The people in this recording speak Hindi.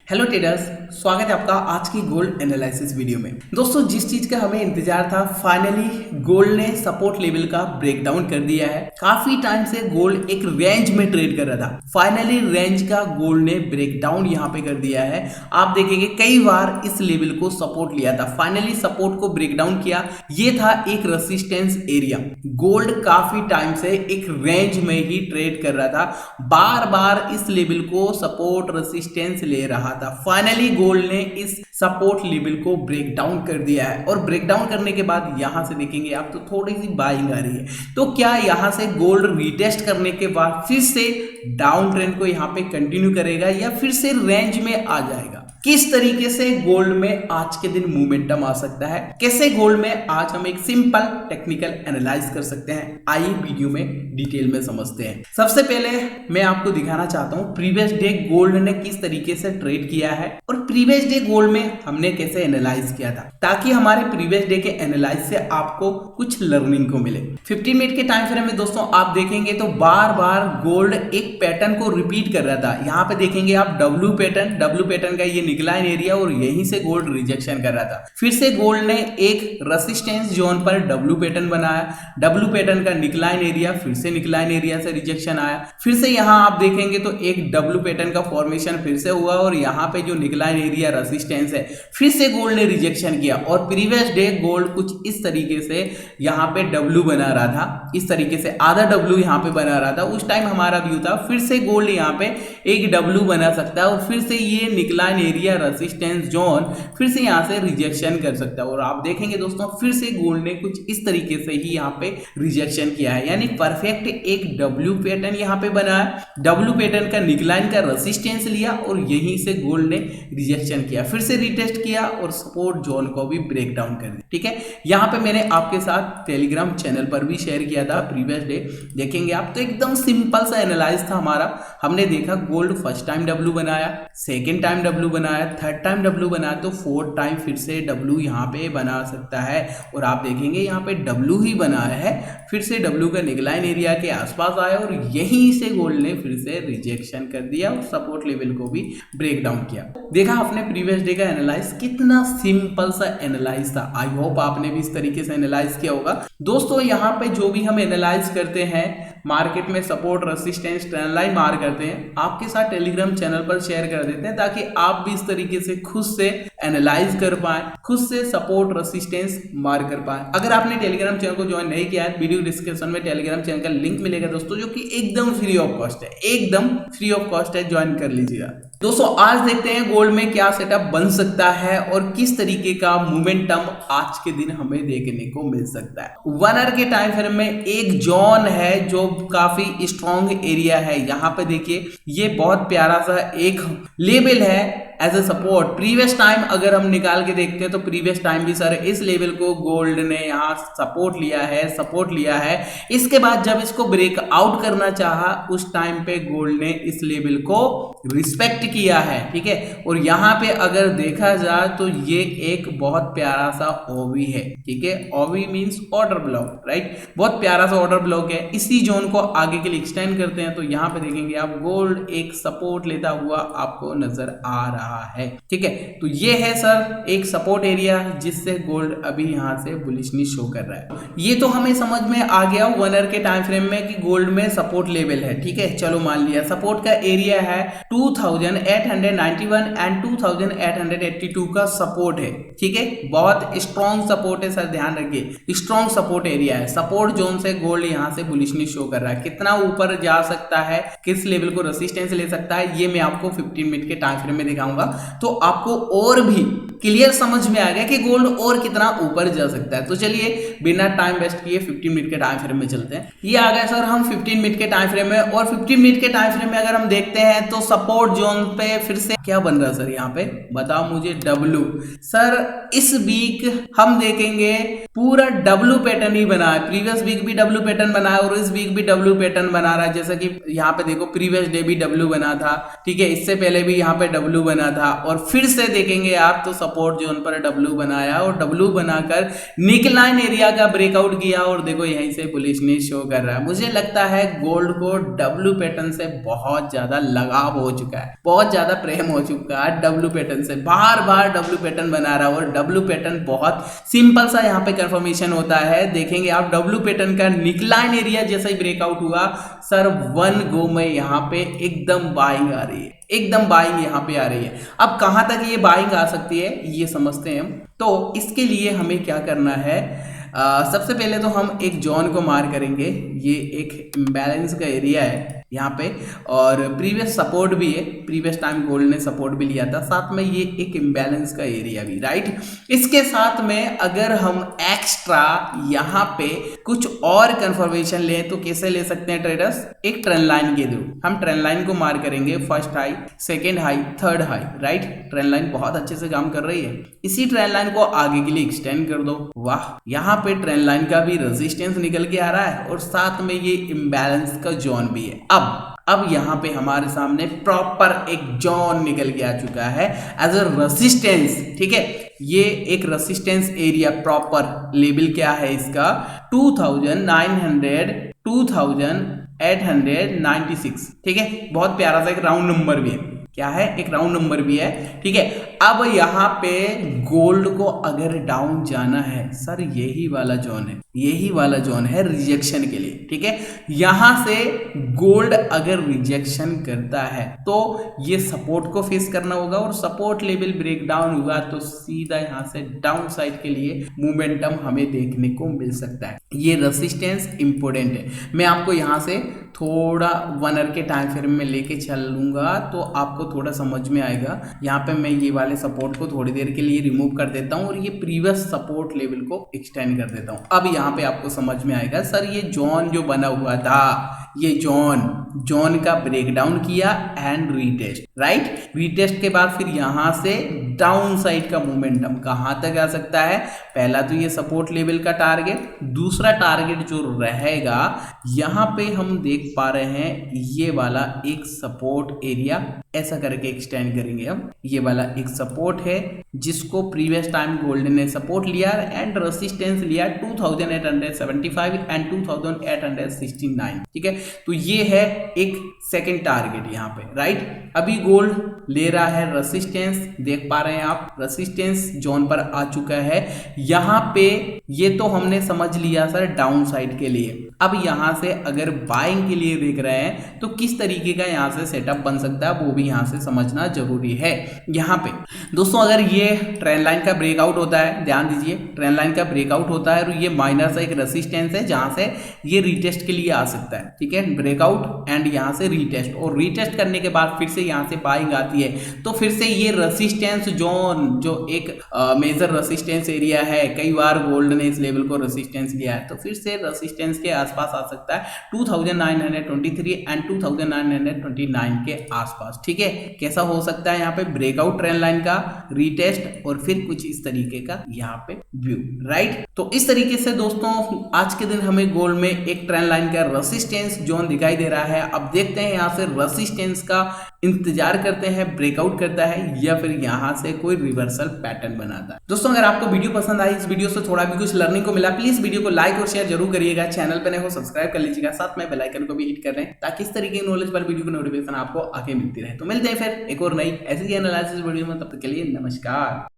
हेलो ट्रेडर्स, स्वागत है आपका आज की गोल्ड एनालिसिस वीडियो में। दोस्तों, जिस चीज का हमें इंतजार था, फाइनली गोल्ड ने सपोर्ट लेवल का ब्रेकडाउन कर दिया है। काफी टाइम से गोल्ड एक रेंज में ट्रेड कर रहा था, फाइनली रेंज का गोल्ड ने ब्रेकडाउन यहां पे कर दिया है। आप देखेंगे कई बार इस लेवल को सपोर्ट लिया था, फाइनली सपोर्ट को ब्रेकडाउन किया। ये था एक रेसिस्टेंस एरिया। गोल्ड काफी टाइम से एक रेंज में ही ट्रेड कर रहा था, बार बार इस लेवल को सपोर्ट रेसिस्टेंस ले रहा था। फाइनली गोल्ड ने इस सपोर्ट लेवल को ब्रेक डाउन कर दिया है और ब्रेक डाउन करने के बाद यहां से देखेंगे आप तो थोड़ी सी बाइंग आ रही है। तो क्या यहां से गोल्ड रीटेस्ट करने के बाद फिर से डाउन ट्रेंड को यहां पे कंटिन्यू करेगा या फिर से रेंज में आ जाएगा? किस तरीके से गोल्ड में आज के दिन मोमेंटम आ सकता है, कैसे गोल्ड में आज हम एक सिंपल टेक्निकल एनालाइज कर सकते हैं, आइए वीडियो में डिटेल में समझते हैं। सबसे पहले मैं आपको दिखाना चाहता हूं प्रीवियस डे गोल्ड ने किस तरीके से ट्रेड किया है और प्रीवियस डे गोल्ड में हमने कैसे एनालाइज किया था, ताकि हमारे प्रीवियस डे के एनालाइज से आपको कुछ लर्निंग को मिले। 15 मिनट के टाइम फ्रेम में दोस्तों आप देखेंगे तो बार बार गोल्ड एक पैटर्न को रिपीट कर रहा था। यहाँ पे देखेंगे आप डब्ल्यू पैटर्न का ये निकलाइन एरिया और यहीं से गोल्ड रिजेक्शन कर रहा था। फिर से गोल्ड ने एक रेसिस्टेंस जोन पर डब्ल्यू पैटर्न बनाया, डब्ल्यू पैटर्न का निकलाइन एरिया, फिर से निकलाइन एरिया से रिजेक्शन आया। फिर से यहां आप देखेंगे तो एक डब्ल्यू पैटर्न का फॉर्मेशन फिर से हुआ और यहां पे जो निकलाइन एरिया रेसिस्टेंस है फिर से गोल्ड ने रिजेक्शन किया। और प्रीवियस डे गोल्ड कुछ इस तरीके से यहां पे डब्ल्यू बना रहा था, इस तरीके से आधा डब्ल्यू यहां पे बना रहा था। उस टाइम हमारा व्यू था फिर से गोल्ड यहां पे एक डब्ल्यू बना सकता है और फिर से ये निकलाइन एरिया रेसिस्टेंस जोन फिर से यहां से रिजेक्शन कर सकता है। और आप देखेंगे दोस्तों फिर से गोल्ड ने कुछ इस तरीके से ही यहां पे रिजेक्शन किया है, यानी परफेक्ट एक डब्ल्यू पैटर्न यहां पे बना है, डब्ल्यू पैटर्न का निकलाइन का रेसिस्टेंस लिया और यहीं से गोल्ड ने रिजेक्शन किया, फिर से रिटेस्ट किया और सपोर्ट जोन को भी ब्रेक डाउन कर दिया। ठीक है, यहां पे मैंने आपके साथ टेलीग्राम चैनल पर भी शेयर किया था प्रीवियस डे, देखेंगे आप तो एकदम सिंपल सा एनालाइज था हमारा। हमने देखा गोल्ड फर्स्ट टाइम डब्ल्यू बनाया, सेकेंड टाइम डब्ल्यू बनाया, थर्ड टाइम डब्ल्यू बनाया, तो फोर्थ टाइम फिर से डब्ल्यू यहाँ पे बना सकता है। और आप देखेंगे यहाँ पे डब्ल्यू ही बनाया है, फिर से डब्ल्यू का निकलाइन एरिया के आसपास आया और यहीं से गोल्ड ने फिर से रिजेक्शन कर दिया और सपोर्ट लेवल को भी ब्रेक डाउन किया। देखा आपने प्रीवियस डे का एनालाइज, कितना सिंपल सा एनालाइज था। आई होप आपने भी इस तरीके से एनालाइज किया होगा। दोस्तों, यहाँ पे जो भी हम एनालाइज करते हैं मार्केट में, सपोर्ट रेसिस्टेंस ट्रेंड लाइन मार करते हैं, आपके साथ टेलीग्राम चैनल पर शेयर कर देते हैं ताकि आप भी इस तरीके से खुद से एनालाइज कर पाए, खुद से सपोर्ट रेसिस्टेंस मार कर पाए। अगर आपने टेलीग्राम चैनल को ज्वाइन नहीं किया है, वीडियो डिस्क्रिप्शन में टेलीग्राम चैनल का लिंक मिलेगा दोस्तों, जो कि एकदम फ्री ऑफ कॉस्ट है, एकदम फ्री ऑफ कॉस्ट है, ज्वाइन कर लीजिएगा। दोस्तों, आज देखते हैं गोल्ड में क्या सेटअप बन सकता है और किस तरीके का मोमेंटम आज के दिन हमें देखने को मिल सकता है। 1 आवर के टाइम फ्रेम में एक जोन है जो काफी स्ट्रॉन्ग एरिया है। यहाँ पे देखिए ये बहुत प्यारा सा एक लेवल है as a support. Previous time अगर हम निकाल के देखते हैं तो प्रीवियस टाइम भी सर इस लेवल को गोल्ड ने यहाँ सपोर्ट लिया है। इसके बाद जब इसको ब्रेक आउट करना चाहा उस टाइम पे गोल्ड ने इस लेवल को रिस्पेक्ट किया है। ठीक है, और यहाँ पे अगर देखा जाए तो ये एक बहुत प्यारा सा ओवी है। ठीक है, ओवी मींस ऑर्डर ब्लॉक, राइट, बहुत प्यारा सा ऑर्डर ब्लॉक है। इसी जोन को आगे के लिए एक्सटेंड करते हैं तो यहाँ पे देखेंगे आप गोल्ड एक सपोर्ट लेता हुआ आपको नजर आ रहा है। ठीक है, तो ये है सर एक सपोर्ट एरिया जिससे गोल्ड अभी यहां से बुलिशनेस शो कर रहा है। ये तो हमें समझ में आ गया 1 आवर के टाइम फ्रेम में कि गोल्ड में सपोर्ट लेवल है। ठीक है, चलो मान लिया सपोर्ट का एरिया है 2891 एंड 2882 का सपोर्ट है। ठीक है, बहुत स्ट्रॉन्ग सपोर्ट है सर, ध्यान रखिए स्ट्रॉन्ग सपोर्ट एरिया है। सपोर्ट जोन से गोल्ड यहां से बुलिशनेस शो कर रहा है। कितना ऊपर जा सकता है, किस लेवल को रेसिस्टेंस ले सकता है, ये मैं आपको 15 मिनट के टाइम फ्रेम में दिखाऊंगा, तो आपको और भी क्लियर समझ में आ गया कि गोल्ड और कितना ऊपर जा सकता है। तो चलिए बिना टाइम वेस्ट किए 15 मिनट के टाइम फ्रेम में चलते हैं। ये आ गया सर हम 15 मिनट के टाइम फ्रेम में, और 15 मिनट के टाइम फ्रेम में अगर हम देखते हैं तो सपोर्ट जोन पे फिर से क्या बन रहा है सर, यहाँ पे बताओ मुझे, डब्ल्यू। सर इस वीक हम देखेंगे पूरा डब्लू पैटर्न ही बना है। प्रीवियस वीक भी डब्लू पैटर्न बना है और इस वीक भी डब्लू पैटर्न बना रहा है। जैसा कि यहाँ पे देखो प्रीवियस डे भी डब्लू बना था, ठीक है, इससे पहले भी यहाँ पे डब्लू बना था और फिर से देखेंगे आप तो सपोर्ट जोन पर डब्लू बनाया और डब्लू बनाकर निकलाइन एरिया का ब्रेकआउट किया और देखो यहीं से बुलिश ने शो कर रहा है। मुझे लगता है गोल्ड को डब्लू पैटर्न से बहुत ज्यादा लगाव हो चुका है, बहुत ज्यादा प्रेम हो चुका है डब्लू पैटर्न से। बार बार डब्लू पैटर्न बना रहा है और डब्लू पैटर्न बहुत सिंपल सा यहाँ पे कंफर्मेशन होता है। देखेंगे आप डब्लू पैटर्न का निकलाइन एरिया जैसा ही ब्रेकआउट हुआ सर वन गो में यहाँ पे एकदम बाइंग आ रही है, एकदम बाइंग यहाँ पे आ रही है। अब कहां तक ये बाइंग आ सकती है ये समझते हैं हम। तो इसके लिए हमें क्या करना है, सबसे पहले तो हम एक जोन को मार करेंगे। ये एक इम्बैलेंस का एरिया है यहाँ पे और प्रीवियस सपोर्ट भी है, प्रीवियस टाइम गोल्ड ने सपोर्ट भी लिया था, साथ में ये एक इम्बैलेंस का एरिया भी, राइट। इसके साथ में अगर हम एक्स्ट्रा यहाँ पे कुछ और कंफर्मेशन लें तो कैसे ले सकते हैं ट्रेडर्स, एक ट्रेंड लाइन के थ्रू हम ट्रेंड लाइन को मार करेंगे। First high, second high, third high, right. Trend line बहुत अच्छे से काम कर रही है, इसी ट्रेंड लाइन को आगे के लिए एक्सटेंड कर दो। वाह, यहाँ पे ट्रेंड लाइन का भी रेजिस्टेंस निकल के आ रहा है और साथ में ये इम्बैलेंस का जोन भी है। अब यहाँ पे हमारे सामने प्रॉपर एक जोन निकल के आ चुका है एज अ रेजिस्टेंस, ठीक है। ये एक रेजिस्टेंस एरिया प्रॉपर लेवल क्या है इसका 2900 2896, ठीक है। बहुत प्यारा सा एक राउंड नंबर भी है, क्या है, एक राउंड नंबर भी है, ठीक है। अब यहाँ पे गोल्ड को अगर डाउन जाना है सर यही वाला जोन है, यही वाला जोन है रिजेक्शन के लिए, ठीक है। यहां से गोल्ड अगर रिजेक्शन करता है तो ये सपोर्ट को फेस करना होगा और सपोर्ट लेवल ब्रेक डाउन हुआ तो सीधा यहां से डाउन साइड के लिए मोमेंटम हमें देखने को मिल सकता है। ये रेजिस्टेंस इंपॉर्टेंट है। मैं आपको यहां से थोड़ा 1 आवर के टाइम फ्रेम में लेके चलूंगा तो आपको थोड़ा समझ में आएगा। यहाँ पे मैं ये वाले सपोर्ट को थोड़ी देर के लिए रिमूव कर देता हूँ और ये प्रीवियस सपोर्ट लेवल को एक्सटेंड कर देता हूँ। अब यहाँ पे आपको समझ में आएगा सर ये जोन जो बना हुआ था, ये जोन का ब्रेकडाउन किया एंड रीटेस्ट, राइट। रीटेस्ट के बाद फिर यहां से डाउन साइड का मोमेंटम कहां तक आ सकता है, पहला तो ये सपोर्ट लेवल का टारगेट, दूसरा टारगेट जो रहेगा यहां पे हम देख पा रहे हैं ये वाला एक सपोर्ट एरिया, ऐसा करके एक्सटेंड करेंगे हम। ये वाला एक सपोर्ट है जिसको प्रीवियस टाइम गोल्ड ने सपोर्ट लिया एंड रेजिस्टेंस लिया 2875 एंड 2869, ठीक है। तो ये है एक सेकंड टारगेट यहाँ पे, राइट। अभी गोल्ड ले रहा है रेजिस्टेंस, देख पा रहे हैं आप रेजिस्टेंस जोन पर आ चुका है। यहाँ पे ये तो हमने समझ लिया सर डाउन साइड के लिए। अब यहाँ से अगर बाइंग के लिए देख रहे हैं तो किस तरीके का यहाँ से सेटअप बन सकता है वो भी यहाँ से समझना जरूरी है। यहाँ पे दोस्तों अगर ये ट्रेंड लाइन का ब्रेकआउट होता है, ध्यान दीजिए ट्रेंड लाइन का ब्रेकआउट होता है और ये माइनर सा एक रेजिस्टेंस है जहां से ये रीटेस्ट के लिए आ सकता है, ठीक है। ब्रेकआउट एंड यहाँ से रीटेस्ट और रीटेस्ट करने के बाद फिर से यहाँ से बाइंग आती है तो फिर से ये रेजिस्टेंस जोन जो एक मेजर रेजिस्टेंस एरिया है, कई बार गोल्ड ने इस लेवल को रेजिस्टेंस लिया है तो फिर से रेजिस्टेंस के आसपास आ सकता है 2923 एंड 2929 के आसपास, ठीक है। कैसा हो सकता है यहाँ पे ब्रेकआउट ट्रेंड लाइन का, रीटेस्ट और फिर कुछ इस तरीके का यहाँ पे व्यू, राइट। तो इस तरीके से दोस्तों आज के दिन हमें गोल्ड में एक ट्रेंड लाइन का रेजिस्टेंस जोन दिखाई दे रहा है। अब देखते हैं यहाँ से रेजिस्टेंस का इंतजार करते हैं ब्रेकआउट करता है या फिर यहाँ से कोई रिवर्सल पैटर्न बनाता है। दोस्तों अगर आपको वीडियो पसंद आई, इस वीडियो से थोड़ा भी कुछ लर्निंग को मिला, प्लीज वीडियो को लाइक और शेयर जरूर करिएगा। चैनल पे नए हो सब्सक्राइब कर लीजिएगा, साथ में बेल आइकन को भी हिट कर लें ताकि इस तरीके की नॉलेज पर वीडियो की नोटिफिकेशन आपको आगे मिलती रहे। तो मिलते हैं फिर एक और नई ऐसी एनालिसिस वीडियो में, तब तक के लिए नमस्कार।